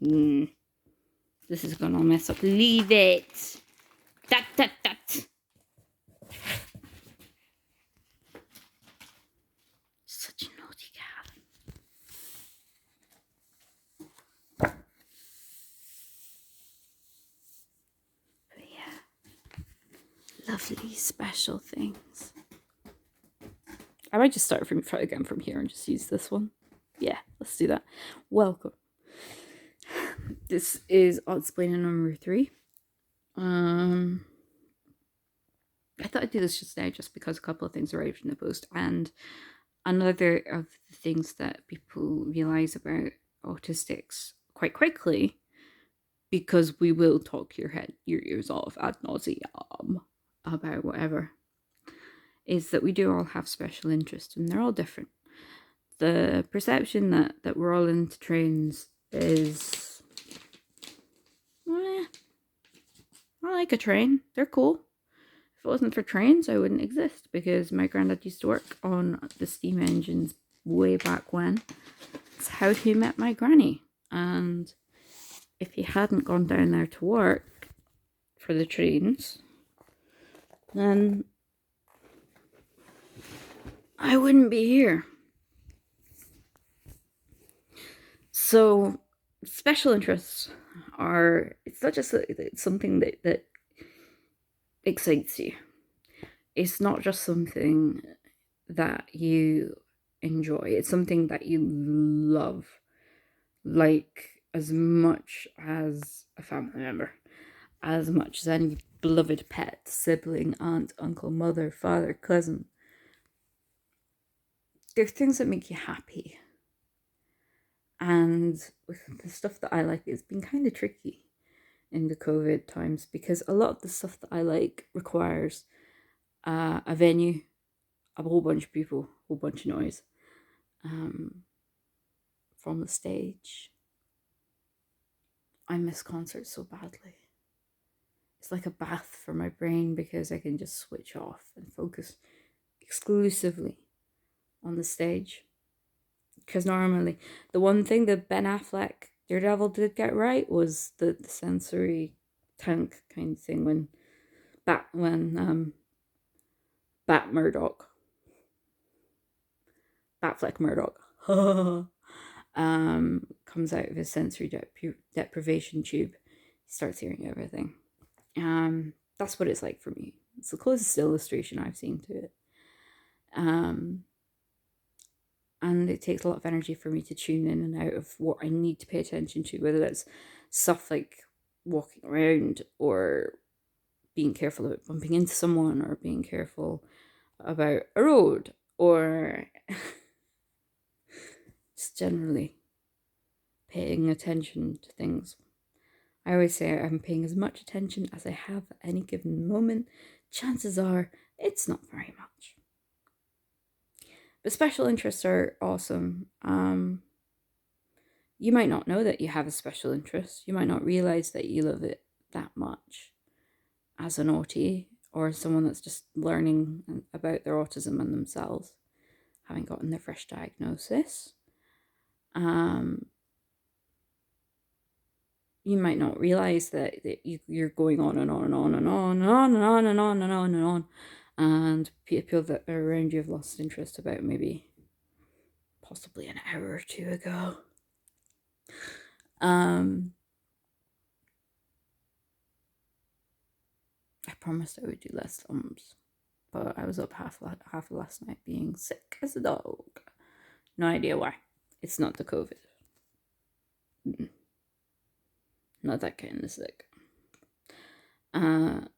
This is gonna mess up. Leave it. Tut, tut, tut. Such a naughty cat. But yeah, lovely special things. I might just start again from here and just use this one. Yeah, let's do that. Welcome. This is Autsplaining number 3. I thought I'd do this just now just because a couple of things arrived in the post, and another of the things that people realize about autistics quite quickly, because we will talk your ears off ad nauseum about whatever, is that we do all have special interests and they're all different. The perception that we're all into trains is, I like a train. They're cool. If it wasn't for trains, I wouldn't exist, because my granddad used to work on the steam engines way back when. It's how he met my granny. And if he hadn't gone down there to work for the trains, then I wouldn't be here. So special interests are, it's not just it's something that excites you. It's not just something that you enjoy. It's something that you love, like as much as a family member, as much as any beloved pet, sibling, aunt, uncle, mother, father, cousin. They're things that make you happy. And with the stuff that I like, it's been kind of tricky in the COVID times, because a lot of the stuff that I like requires a venue, a whole bunch of people, a whole bunch of noise, from the stage. I miss concerts so badly. It's like a bath for my brain, because I can just switch off and focus exclusively on the stage. Because normally, the one thing that Ben Affleck Daredevil did get right was the sensory tank kind of thing when Bat Murdoch, Batfleck Murdoch, comes out of his sensory deprivation tube. He starts hearing everything. That's what it's like for me. It's the closest illustration I've seen to it. And it takes a lot of energy for me to tune in and out of what I need to pay attention to, whether that's stuff like walking around, or being careful about bumping into someone, or being careful about a road, or just generally paying attention to things. I always say I'm paying as much attention as I have at any given moment. Chances are it's not very much. But special interests are awesome. You might not know that you have a special interest. You might not realize that you love it that much as an Autie, or someone that's just learning about their autism and themselves, having gotten their fresh diagnosis. You might not realize that you're going on and on and on and on and on and on and on and on and on, and people that are around you have lost interest about maybe possibly an hour or two ago. I promised I would do less thumbs, but I was up half of last night being sick as a dog. No idea why. It's not the COVID. Not that kind of sick. There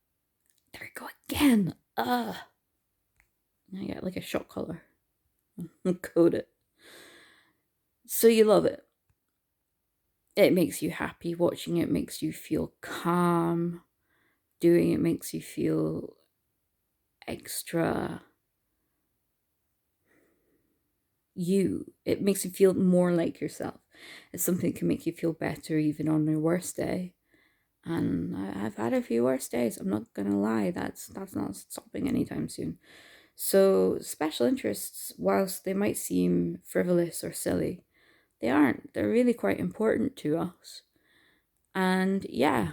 we go again. I got like a shot collar. Code it. So you love it. It makes you happy. Watching it makes you feel calm. Doing it makes you feel extra you. It makes you feel more like yourself. It's something that can make you feel better even on your worst day. And I've had a few worse days. I'm not gonna lie. That's not stopping anytime soon. So special interests, whilst they might seem frivolous or silly, they aren't. They're really quite important to us. And yeah,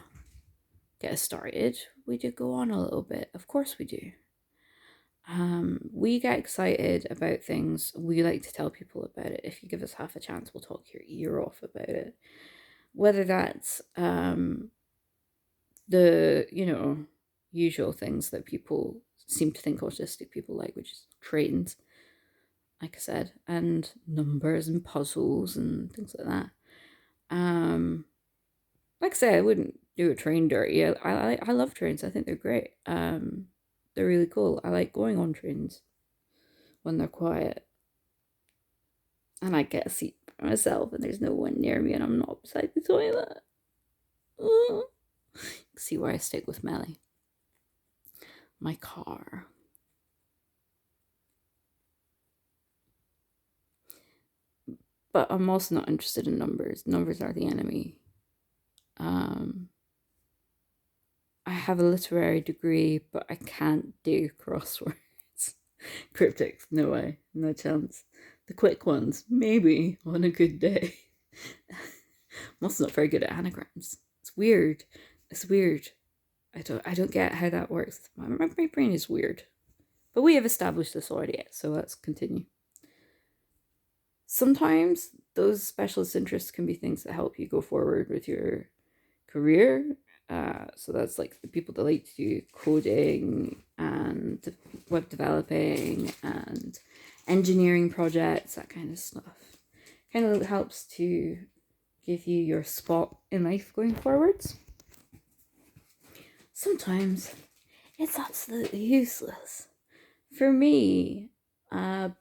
get us started. We do go on a little bit. Of course we do. We get excited about things. We like to tell people about it. If you give us half a chance, we'll talk your ear off about it. Whether that's the, usual things that people seem to think autistic people like, which is trains, like I said, and numbers and puzzles and things like that. Like I say, I wouldn't do a train dirty. I love trains. I think they're great. They're really cool. I like going on trains when they're quiet, and I get a seat by myself, and there's no one near me, and I'm not beside the toilet. You can see why I stick with Melly. My car. But I'm also not interested in numbers. Numbers are the enemy. I have a literary degree, but I can't do crosswords. Cryptics, no way, no chance. The quick ones, maybe on a good day. I'm also not very good at anagrams. It's weird. I don't get how that works. My brain is weird. But we have established this already, so let's continue. Sometimes those specialist interests can be things that help you go forward with your career. So that's like the people that like to do coding and web developing and engineering projects, that kind of stuff. Kind of helps to give you your spot in life going forwards. Sometimes it's absolutely useless. For me, I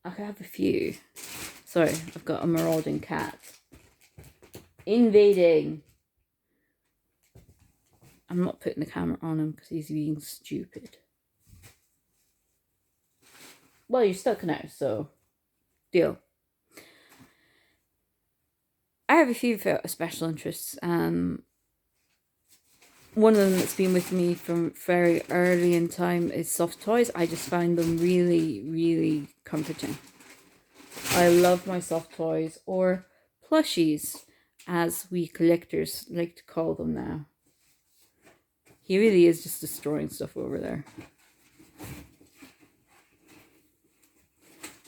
have a few. Sorry, I've got a marauding cat. Invading. I'm not putting the camera on him because he's being stupid. Well, you're stuck now, so deal. I have a few special interests. One of them that's been with me from very early in time is soft toys. I just find them really, really comforting. I love my soft toys, or plushies, as we collectors like to call them now. He really is just destroying stuff over there.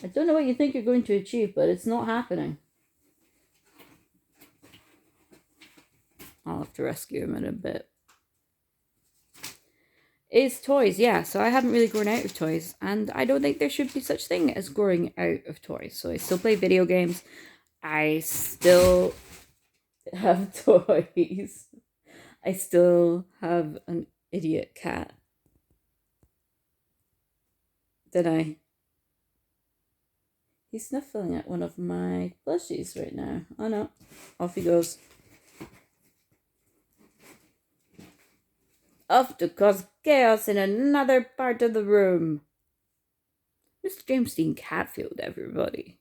I don't know what you think you're going to achieve, but it's not happening. I'll have to rescue him in a bit. Is toys, yeah. So I haven't really grown out of toys, and I don't think there should be such thing as growing out of toys. So I still play video games. I still have toys. I still have an idiot cat. Did I? He's snuffling at one of my plushies right now. Oh no. Off he goes. Off to cause chaos in another part of the room. Mr. James Dean Catfield, everybody.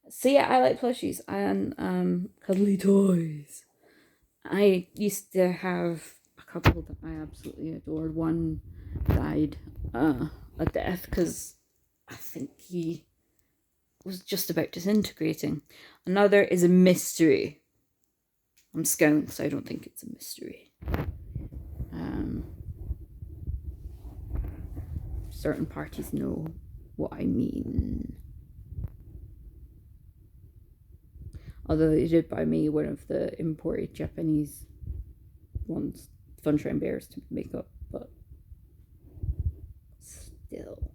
So yeah, I like plushies and cuddly toys. I used to have a couple that I absolutely adored. One died a death because I think he was just about disintegrating. Another is a mystery. I'm scowling because I don't think it's a mystery. Certain parties know what I mean. Although they did buy me one of the imported Japanese ones, Funshine Bears, to make up, but still.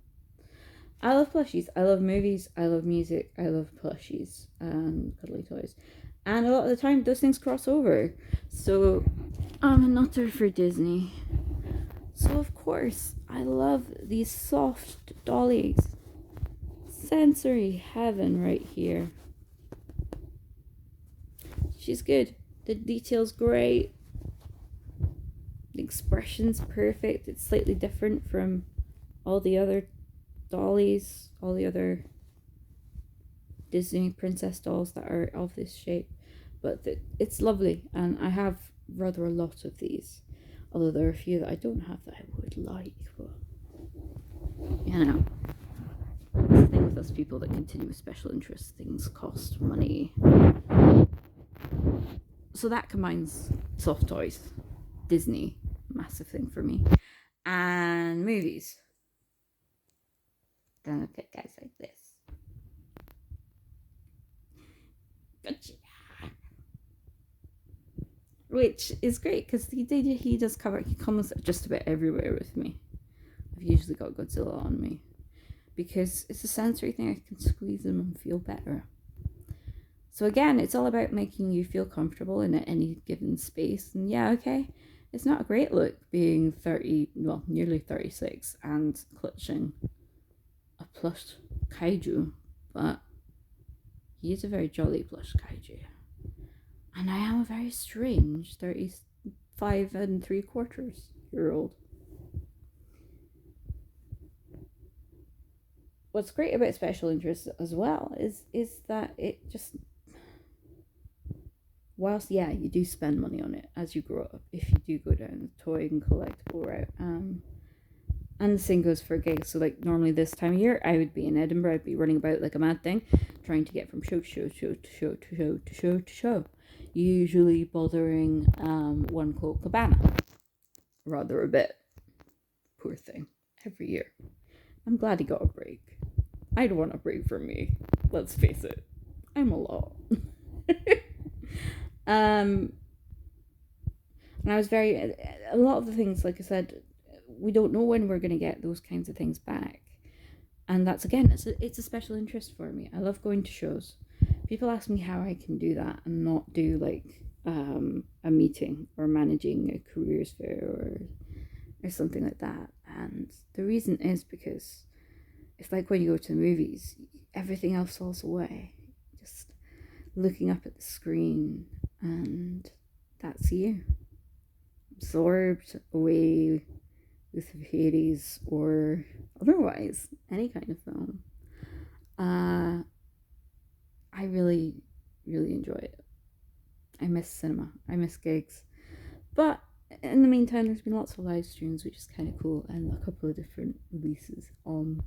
I love plushies. I love movies. I love music. I love plushies and cuddly toys. And a lot of the time, those things cross over. So, I'm a nutter for Disney. So, of course, I love these soft dollies. Sensory heaven right here. She's good. The detail's great. The expression's perfect. It's slightly different from all the other dollies, all the other Disney princess dolls that are of this shape. But it's lovely, and I have rather a lot of these. Although there are a few that I don't have that I would like, but you know, that's the thing with us most people that continue with special interest, things cost money. So that combines soft toys, Disney, massive thing for me, and movies. Then look at guys like this. Gotcha. Which is great because he does cover. He comes just about everywhere with me. I've usually got Godzilla on me because it's a sensory thing. I can squeeze him and feel better. So again, it's all about making you feel comfortable in any given space. And yeah, okay, it's not a great look being 30, well, nearly 36 and clutching a plush kaiju, but he is a very jolly plush kaiju. And I am a very strange 35 3/4 year old. What's great about special interest as well is that it just, whilst yeah, you do spend money on it as you grow up, if you do go down the toy and collectible route, and the same goes for gigs. So like normally this time of year I would be in Edinburgh, I'd be running about like a mad thing, trying to get from show to show, show to show to show to show to show, usually bothering one called Cabana rather a bit. Poor thing, every year. I'm glad he got a break. I'd want a break from me, let's face it, I'm a lot. And I was a lot of the things, like I said, we don't know when we're going to get those kinds of things back. And that's, again, it's a special interest for me. I love going to shows. People ask me how I can do that and not do like a meeting or managing a careers fair or something like that. And the reason is because it's like when you go to the movies, everything else falls away. Just looking up at the screen, and that's you, absorbed away with Hades or otherwise any kind of film. I really, really enjoy it. I miss cinema. I miss gigs. But in the meantime, there's been lots of live streams, which is kind of cool, and a couple of different releases on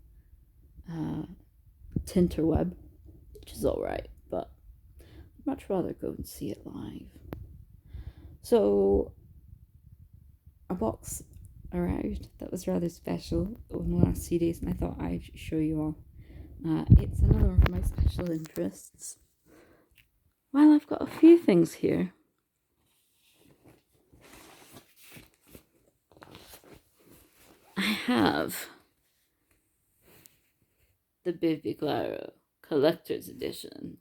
Tinterweb, which is alright, but I'd much rather go and see it live. So a box arrived that was rather special in the last few days, and I thought I'd show you all. It's another one of my special interests. Well, I've got a few things here. I have the Bibi Clara Collector's Edition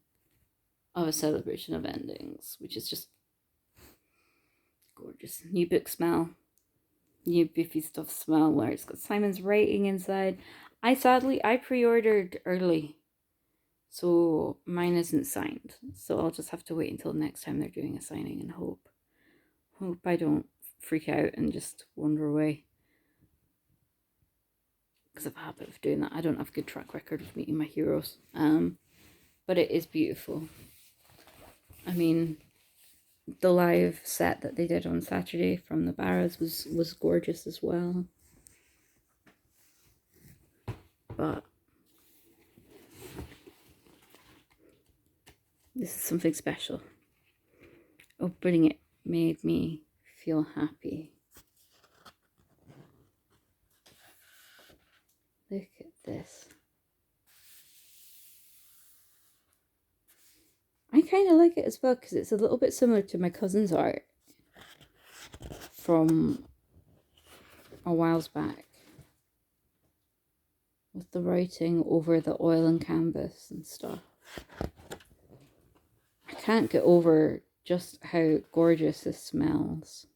of A Celebration of Endings, which is just gorgeous. New book smell, new Biffy stuff smell, where it's got Simon's writing inside. I pre-ordered early, so mine isn't signed. So I'll just have to wait until next time they're doing a signing and hope I don't freak out and just wander away. Because I've a habit of doing that. I don't have a good track record of meeting my heroes. But it is beautiful. I mean, the live set that they did on Saturday from the Barras was gorgeous as well. But this is something special. Opening it made me feel happy. Look at this. I kind of like it as well because it's a little bit similar to my cousin's art from a while back, with the writing over the oil and canvas and stuff. I can't get over just how gorgeous this smells.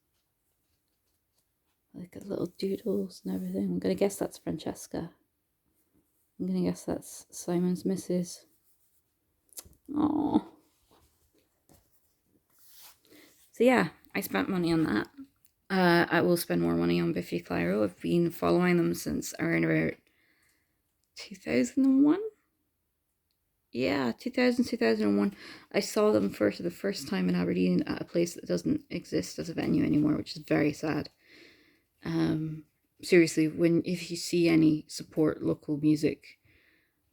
Like little doodles and everything. I'm going to guess that's Francesca. I'm going to guess that's Simon's missus. Oh. So yeah, I spent money on that. I will spend more money on Biffy Clyro. I've been following them since around about 2001. Yeah, 2001. I saw them for the first time in Aberdeen at a place that doesn't exist as a venue anymore, which is very sad. Seriously, if you see any support local music,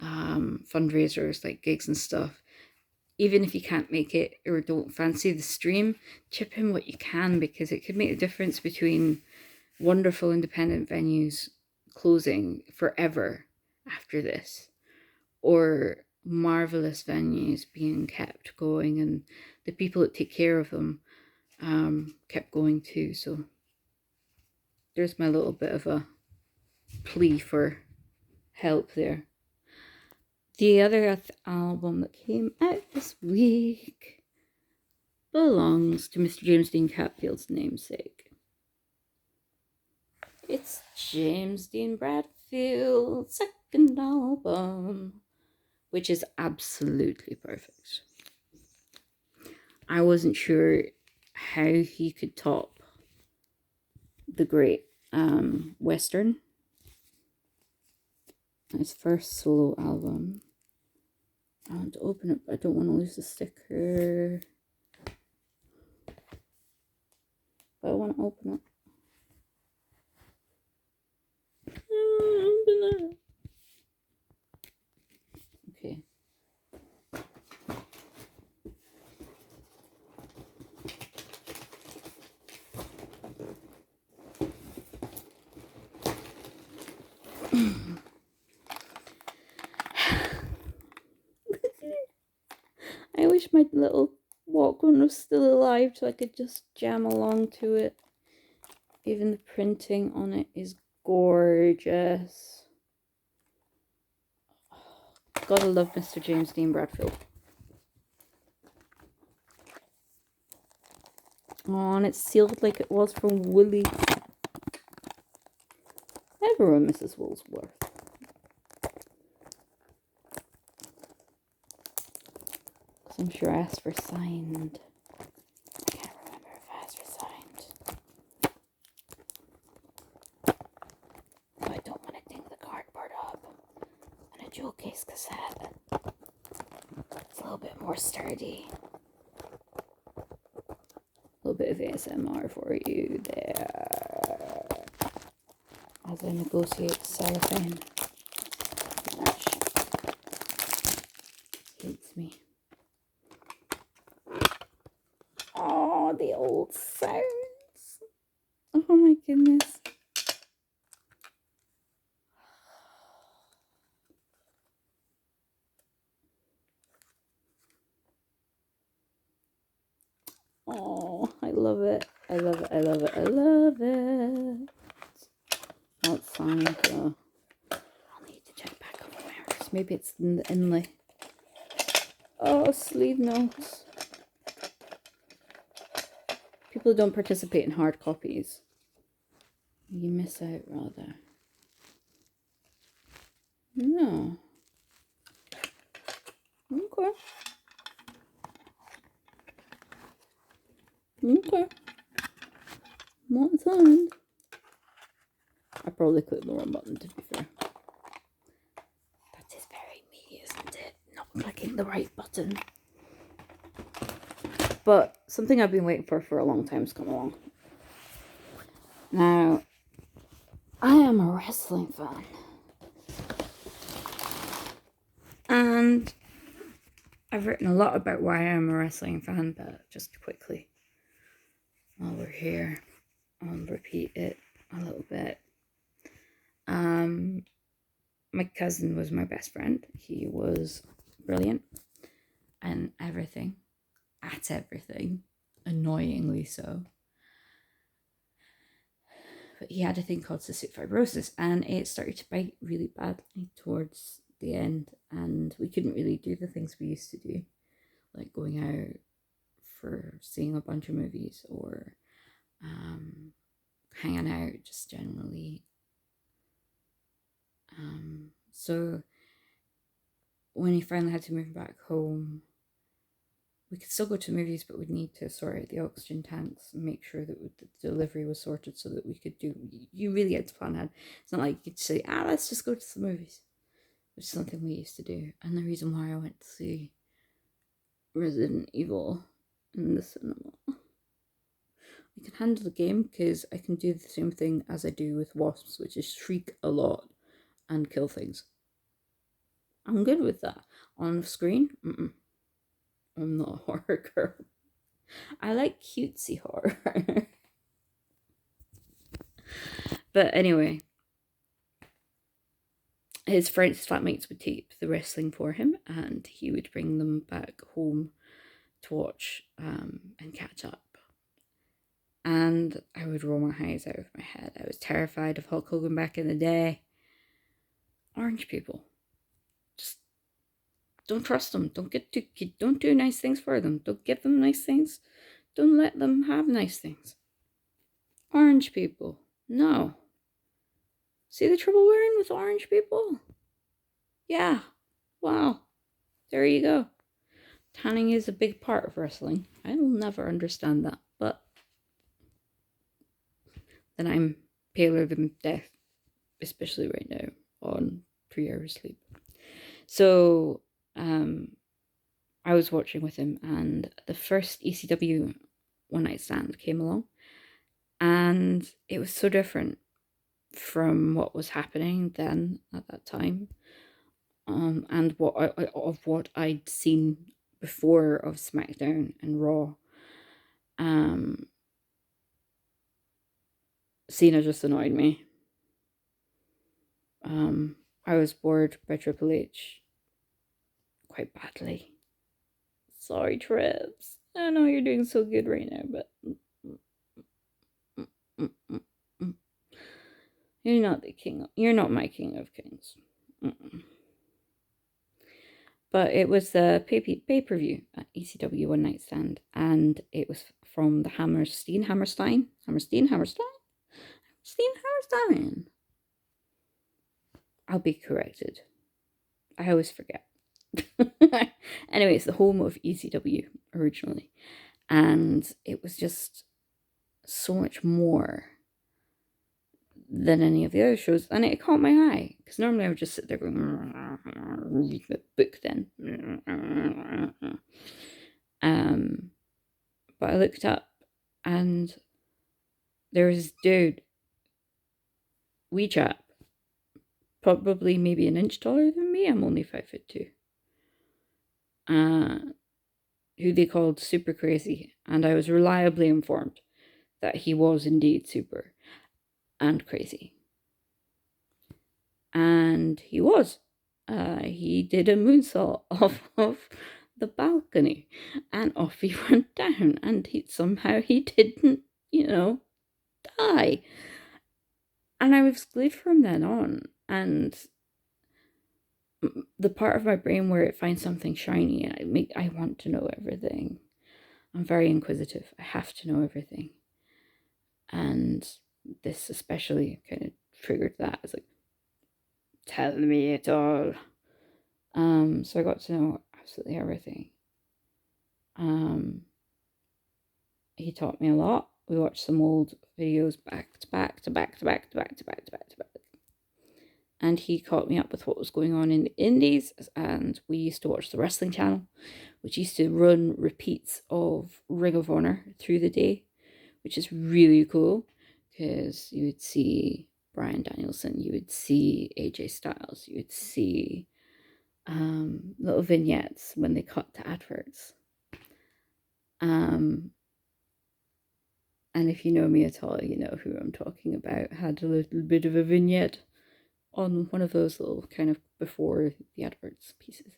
fundraisers like gigs and stuff, even if you can't make it or don't fancy the stream, chip in what you can, because it could make a difference between wonderful independent venues closing forever after this, or marvelous venues being kept going and the people that take care of them kept going too. So there's my little bit of a plea for help there. The other album that came out this week belongs to Mr. James Dean Catfield's namesake. It's James Dean Bradfield's second album, which is absolutely perfect. I wasn't sure how he could top the great Western, his first solo album. I want to open it, but I don't want to lose the sticker. But I want to open it. Open it. Okay. I wish my little Walkman was still alive so I could just jam along to it. Even the printing on it is gorgeous. Gotta love Mr. James Dean Bradfield. Oh, and it's sealed like it was from Woolies. Everyone misses Woolsworth. I'm sure I asked for signed. I can't remember if I asked for signed. But I don't want to ding the cardboard up. And a jewel case cassette. It's a little bit more sturdy. A little bit of ASMR for you there. As I negotiate cellophane. Which hates me. Oh, the old sounds. Oh my goodness. Oh, I love it. I love it. I love it. I love it. That's signed though. I'll need to check back on the mirrors. Maybe it's in the inlay. Oh, sleeve notes. People who don't participate in hard copies, you miss out rather. No. Okay. Okay. Not signed. I probably clicked the wrong button, to be fair. That is very me, isn't it? Not clicking the right button. But something I've been waiting for a long time has come along. Now, I am a wrestling fan. And I've written a lot about why I'm a wrestling fan, but just quickly, while we're here, I'll repeat it a little bit. My cousin was my best friend. He was brilliant and everything, at everything, annoyingly so. But he had a thing called cystic fibrosis, and it started to bite really badly towards the end, and we couldn't really do the things we used to do, like going out for seeing a bunch of movies or hanging out just generally. So when he finally had to move back home, we could still go to movies, but we'd need to sort out the oxygen tanks and make sure that the delivery was sorted so that we could do. You really had to plan ahead. It's not like you could say, let's just go to the movies, which is something we used to do. And the reason why I went to see Resident Evil in the cinema. I can handle the game because I can do the same thing as I do with Wasps, which is shriek a lot and kill things. I'm good with that. On screen, I'm not a horror girl. I like cutesy horror. But anyway, his friends, flatmates would tape the wrestling for him, and he would bring them back home to watch and catch up. And I would roll my eyes out of my head. I was terrified of Hulk Hogan back in the day. Orange people, just don't trust them. Don't do nice things for them. Don't give them nice things. Don't let them have nice things. Orange people, no. See the trouble we're in with orange people? Yeah. Wow. There you go. Tanning is a big part of wrestling. I will never understand that, but then I'm paler than death, especially right now on 3 hours sleep. So I was watching with him, and the first ECW One Night Stand came along, and it was so different from what was happening then at that time, and what I'd seen before of SmackDown and Raw. Cena just annoyed me. I was bored by Triple H quite badly. Sorry, Trips. I know you're doing so good right now, but you're not the king. You're not my king of kings. But it was the pay-per-view at ECW One Night Stand, and it was from the Hammerstein. I'll be corrected. I always forget. Anyway, it's the home of ECW originally, and it was just so much more than any of the other shows, and it caught my eye, because normally I would just sit there going, read the book then. But I looked up, and there was this dude, wee chap, probably maybe an inch taller than me. I'm only 5'2", who they called Super Crazy, and I was reliably informed that he was indeed super and crazy. And he was. He did a moonsault off of the balcony, and off he went down, and somehow he didn't, die. And I was glued from then on, and the part of my brain where it finds something shiny, I want to know everything. I'm very inquisitive. I have to know everything. And this especially kind of triggered that. It's like, tell me it all. So I got to know absolutely everything. He taught me a lot. We watched some old videos back to back. And he caught me up with what was going on in the indies, and we used to watch the Wrestling Channel, which used to run repeats of Ring of Honor through the day, which is really cool, because you would see Bryan Danielson, you would see AJ Styles, you would see little vignettes when they cut to adverts. And if you know me at all, you know who I'm talking about. Had a little bit of a vignette on one of those little kind of before the adverts pieces.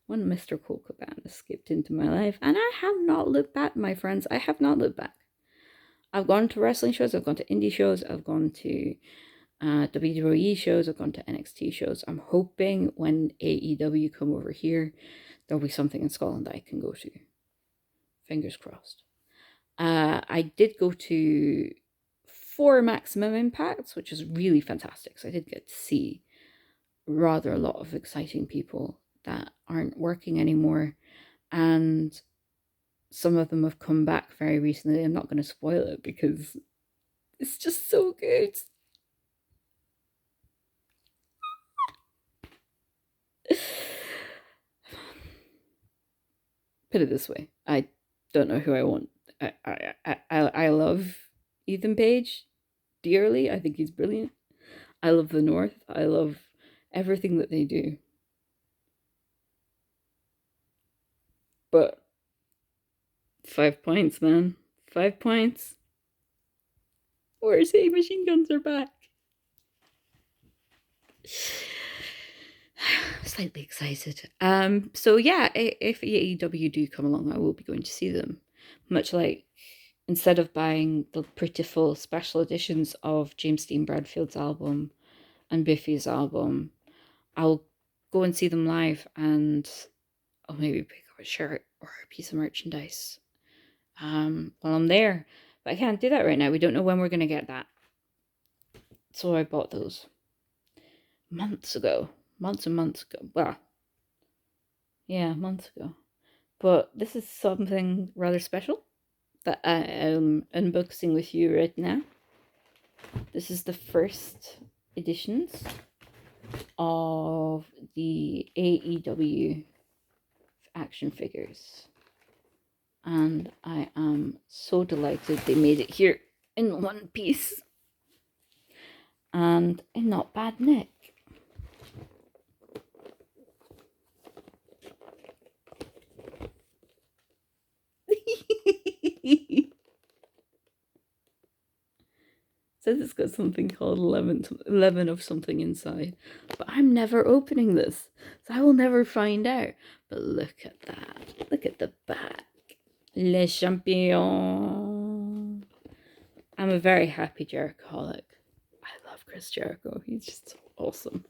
When Mr. Cole Cabana skipped into my life, and I have not looked back, my friends. I have not looked back. I've gone to wrestling shows, I've gone to indie shows, I've gone to WWE shows, I've gone to NXT shows. I'm hoping when AEW come over here, there'll be something in Scotland that I can go to. Fingers crossed. I did go to 4 Maximum Impacts, which is really fantastic. So I did get to see rather a lot of exciting people that aren't working anymore, and some of them have come back very recently. I'm not going to spoil it because it's just so good. Put it this way, I don't know who I want. I love Ethan Page dearly. I think he's brilliant. I love the North. I love everything that they do. but 5 points, man. 5 points. Or say machine guns are back. Slightly excited. So yeah, if AEW do come along, I will be going to see them. Much like, instead of buying the pretty full special editions of James Dean Bradfield's album and Biffy's album, I'll go and see them live, and I'll maybe pick up a shirt or a piece of merchandise while I'm there. But I can't do that right now. We don't know when we're going to get that. So I bought those months ago. Months and months ago. Well, yeah, months ago. But this is something rather special that I am unboxing with you right now. This is the first editions of the AEW action figures. And I am so delighted they made it here in one piece. And in not bad nick. Says it's got something called 11 of something inside. But I'm never opening this, so I will never find out. But look at that. Look at the back. Les Champions. I'm a very happy Jerichoholic. I love Chris Jericho. He's just so awesome.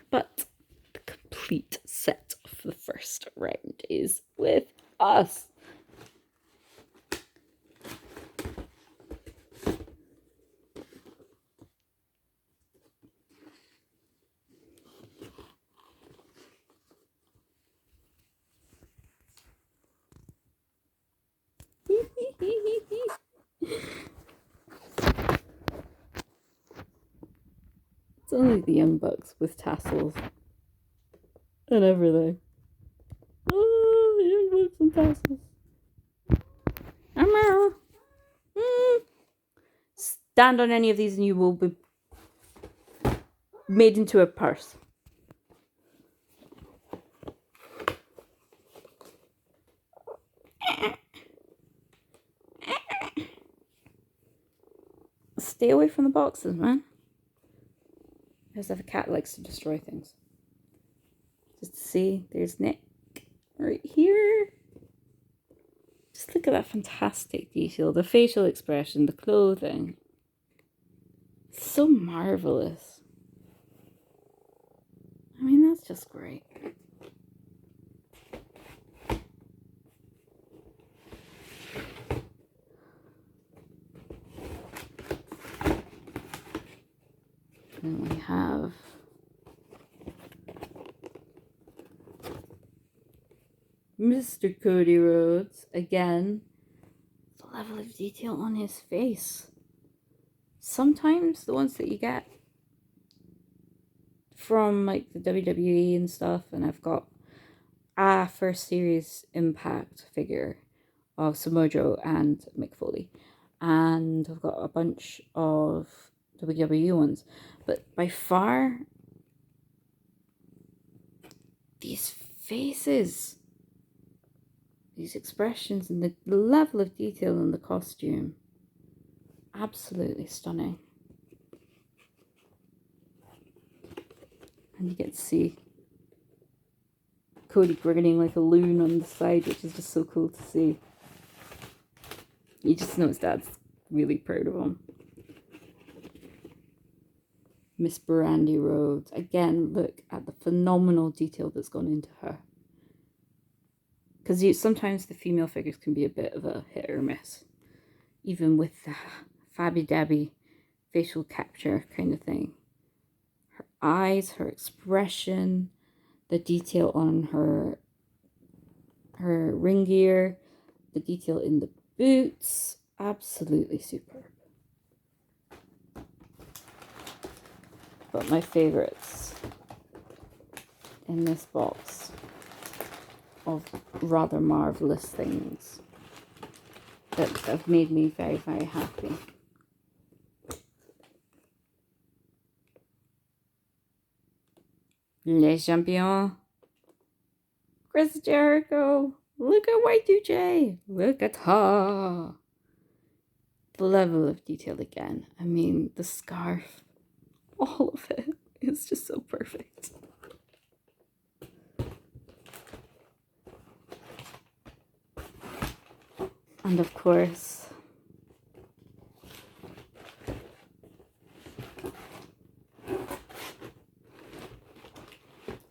But the complete set of the first round is with us. It's only the Young Bucks with tassels and everything. Oh, the Young Bucks and tassels. Stand on any of these and you will be made into a purse. Stay away from the boxes, man. Because if a cat likes to destroy things. Just see, there's Nick right here. Just look at that fantastic detail. The facial expression, the clothing. So marvelous. I mean, that's just great. And we have Mr. Cody Rhodes, again, the level of detail on his face. Sometimes the ones that you get from like the WWE and stuff, and I've got a first series Impact figure of Samoa Joe and Mick Foley, and I've got a bunch of WWE ones, but by far these faces, these expressions, and the level of detail in the costume, absolutely stunning. And you get to see Cody grinning like a loon on the side, which is just so cool to see. You just know his dad's really proud of him. Miss Brandy Rhodes. Again, look at the phenomenal detail that's gone into her. Because sometimes the female figures can be a bit of a hit or miss. Even with the fabby-dabby facial capture kind of thing. Her eyes, her expression, the detail on her ring gear, the detail in the boots, absolutely superb. But my favorites in this box of rather marvelous things that have made me very, very happy. Les Champions. Chris Jericho. Look at Y2J. Look at her. The level of detail again. I mean, the scarf. All of it. It's just so perfect. And of course,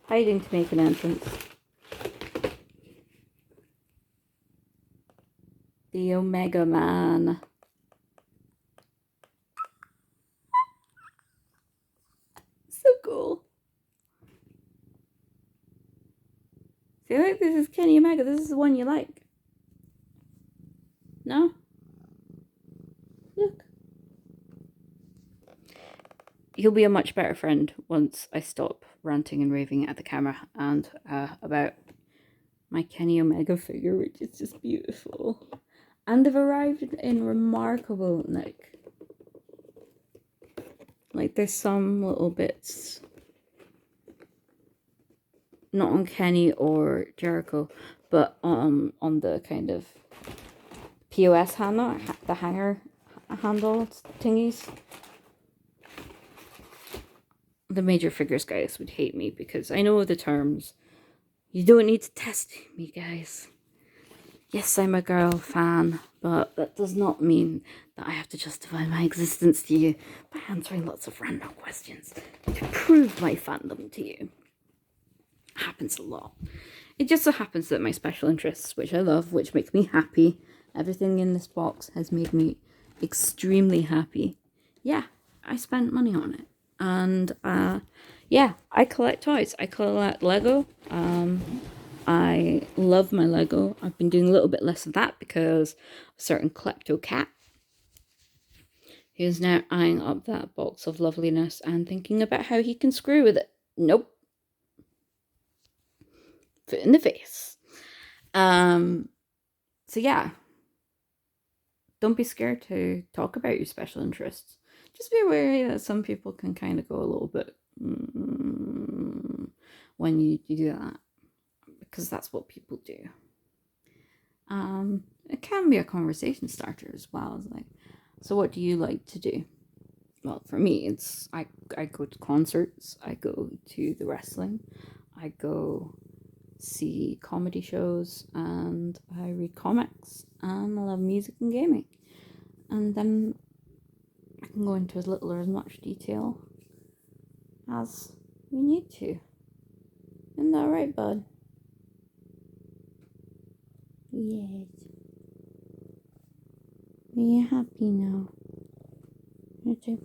hiding to make an entrance, the Omega Man. So cool. See, like, this is Kenny Omega. This is the one you like. No? Look. He'll be a much better friend once I stop ranting and raving at the camera and about my Kenny Omega figure, which is just beautiful. And they've arrived in remarkable, like there's some little bits, not on Kenny or Jericho, but on the kind of POS handle, the hanger handle thingies. The major figures guys would hate me because I know the terms. You don't need to test me, guys. Yes, I'm a girl fan, but that does not mean that I have to justify my existence to you by answering lots of random questions to prove my fandom to you. It happens a lot. It just so happens that my special interests, which I love, which make me happy, everything in this box has made me extremely happy. Yeah, I spent money on it. And yeah, I collect toys. I collect Lego. I love my Lego. I've been doing a little bit less of that because a certain klepto cat who's now eyeing up that box of loveliness and thinking about how he can screw with it. Nope. Foot in the face. So yeah, don't be scared to talk about your special interests. Just be aware that some people can kind of go a little bit when you do that, because that's what people do. It can be a conversation starter as well. It's like, so what do you like to do? Well, for me, it's I go to concerts, I go to the wrestling, I go see comedy shows, and I read comics, and I love music and gaming. And then I can go into as little or as much detail as we need to. Isn't that right, bud? Yes. Are you happy now? You too.